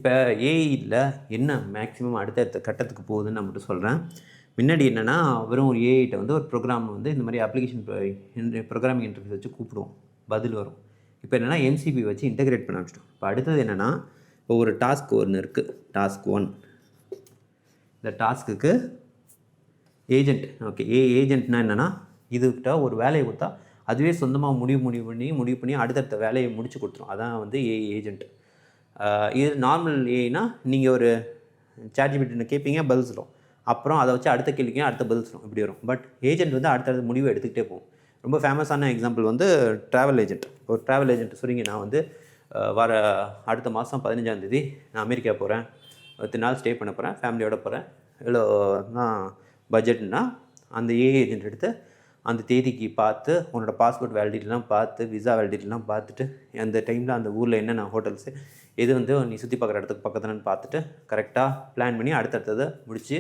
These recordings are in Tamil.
இப்போ ஏஐயில் என்ன மேக்ஸிமம் அடுத்த கட்டத்துக்கு போகுதுன்னு நான் மட்டும் சொல்கிறேன். முன்னாடி என்னென்னா வெறும் ஒரு ஏஐட்ட வந்து ஒரு ப்ரோக்ராம் வந்து இந்த மாதிரி அப்ளிகேஷன் ப்ரோக்ராமிங் இன்டர்ஃபேஸ் வச்சு கூப்பிடுவோம், பதில் வரும். இப்போ என்னென்னா எம்சிபி வச்சு இன்டகிரேட் பண்ண ஆரம்பிச்சிட்டோம். இப்போ அடுத்தது என்னென்னா இப்போ ஒரு டாஸ்க் ஒன்று இருக்குது, டாஸ்க் 1. இந்த டாஸ்க்குக்கு ஏஜென்ட், ஓகே, ஏஜென்ட்னா என்னென்னா இதுக்கிட்ட ஒரு வேலையை கொடுத்தா அதுவே சொந்தமாக முடிவு பண்ணி அடுத்தடுத்த வேலையை முடிச்சு கொடுத்துரும். அதான் வந்து ஏஐ ஏஜென்ட். இது நார்மல் ஏஐனா நீங்கள் ஒரு சாட்ஜிபிட்டின்னு கேட்பீங்க, பதில் சொல்லும். அப்புறம் அதை வச்சு அடுத்த கேள்விக்கும் அடுத்த பதில் சொல்லும், இப்படி வரும். பட் ஏஜென்ட் வந்து அடுத்தடுத்த முடிவு எடுத்துக்கிட்டே போகும். ரொம்ப ஃபேமஸான எக்ஸாம்பிள் வந்து ட்ராவல் ஏஜென்ட். ஒரு ட்ராவல் ஏஜென்ட் சொல்லிங்க, நான் வந்து வர அடுத்த மாதம் 15ஆம் தேதி நான் அமெரிக்கா போகிறேன், 10 நாள் ஸ்டே பண்ண போகிறேன், ஃபேமிலியோட போகிறேன், எவ்வளோ தான் பட்ஜெட்னா அந்த ஏஐ ஏஜென்ட் எடுத்து அந்த தேதிக்கு பார்த்து உன்னோட பாஸ்போர்ட் வேலிடிட்டிலாம் பார்த்து விசா வேலிடிட்டிலாம் பார்த்துட்டு அந்த டைமில் அந்த ஊரில் என்னென்ன ஹோட்டல்ஸு எது வந்து நீ சுற்றி பார்க்குற இடத்துக்கு பக்கத்துலன்னு பார்த்துட்டு கரெக்டாக பிளான் பண்ணி அடுத்தடுத்ததை முடித்து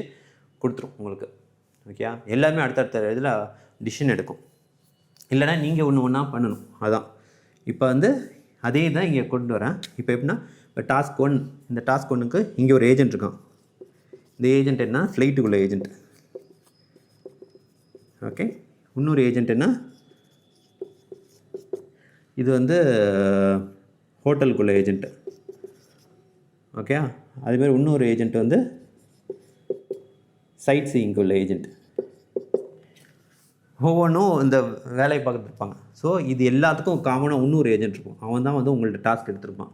கொடுத்துரும் உங்களுக்கு. ஓகே, எல்லாருமே அடுத்தடுத்த இதில் டிசிஷன் எடுக்கும். இல்லைனா நீங்கள் ஒன்றா பண்ணணும். அதான் இப்போ வந்து அதே தான் இங்கே கொண்டு வரேன். இப்போ எப்படின்னா இப்போ டாஸ்க் 1, இந்த டாஸ்க் 1க்கு இங்கே ஒரு ஏஜென்ட் இருக்கான். இந்த ஏஜென்ட் என்ன, ஃப்ளைட்டுக்குள்ள ஏஜென்ட். ஓகே, இன்னொரு ஏஜென்ட் என்ன, இது வந்து ஹோட்டலுக்குள்ள ஏஜென்ட்டு. ஓகே, அதுமாதிரி இன்னொரு ஏஜென்ட் வந்து சைட் சீயிங்குள்ள ஏஜென்ட். ஒவ்வொன்றும் இந்த வேலையை பார்த்துட்டு இருப்பாங்க. ஸோ இது எல்லாத்துக்கும் காமனாக இன்னொரு ஏஜென்ட் இருக்கும். அவன் தான் வந்து உங்கள்ட்ட டாஸ்க் எடுத்துருப்பான்.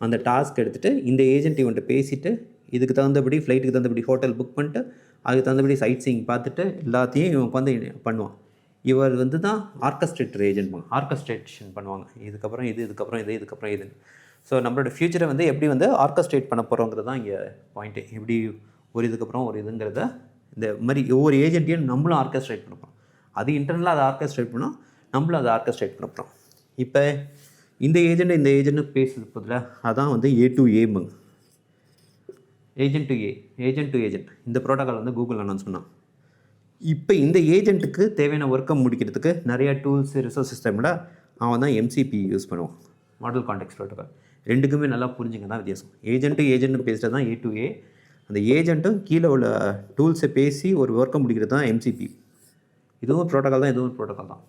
அந்த டாஸ்க் எடுத்துகிட்டு இந்த ஏஜென்ட் இவன்ட்டு பேசிவிட்டு இதுக்கு தகுந்தபடி ஃப்ளைட்டுக்கு தகுந்தபடி ஹோட்டல் புக் பண்ணிட்டு அதுக்கு தகுந்தபடி சைட் சீயிங் பார்த்துட்டு எல்லாத்தையும் இவன் வந்து பண்ணுவான். இவர் வந்து தான் ஆர்கஸ்ட்ரேட்டர் ஏஜென்ட், ஆர்கஸ்ட்ரேஷன் பண்ணுவாங்க. இதுக்கப்புறம் இது, இதுக்கப்புறம் இது. ஸோ நம்மளோட ஃப்யூச்சரை வந்து எப்படி வந்து ஆர்கஸ்ட்ரேட் பண்ண போகிறோங்கிறது தான் இங்கே பாயிண்ட்டு. எப்படி ஒரு இதுக்கப்புறம் ஒரு இதுங்கிறத இந்த மாதிரி ஒவ்வொரு ஏஜென்ட்டையும் நம்மளும் ஆர்கஸ்ட்ரேட் பண்ண போகிறோம். அது இன்டர்னலாக அதை ஆர்கஸ்ட்ரேட் பண்ணோம், நம்மளும் அதை ஆர்கஸ்ட்ரேட் பண்ண போகிறோம். இப்போ இந்த ஏஜென்ட்டு பேசுறது பதில் அதான் வந்து A to A, agent to agent. இந்த ப்ரோட்டோக்கால் வந்து கூகுள் அனௌன்ஸ் பண்ணான். இப்போ இந்த ஏஜென்ட்டுக்கு தேவையான ஒர்க்கை முடிக்கிறதுக்கு நிறையா டூல்ஸு ரிசோர்ஸ் சிஸ்டமில் அவன் தான் MCP யூஸ் பண்ணுவான், மாடல் கான்டெக்ஸ்ட் ப்ரோட்டோக்கால். ரெண்டுக்குமே நல்லா புரிஞ்சுங்க தான் வித்தியாசம். ஏஜென்ட்டு பேசுகிறது தான் A to A. அந்த ஏஜென்ட்டும் கீழே உள்ள டூல்ஸை பேசி ஒரு ஒர்க்கை முடிக்கிறது தான் MCP. இதுவும் ப்ரோட்டோக்கால் தான், இதுவும் ப்ரோட்டோக்கால் தான்.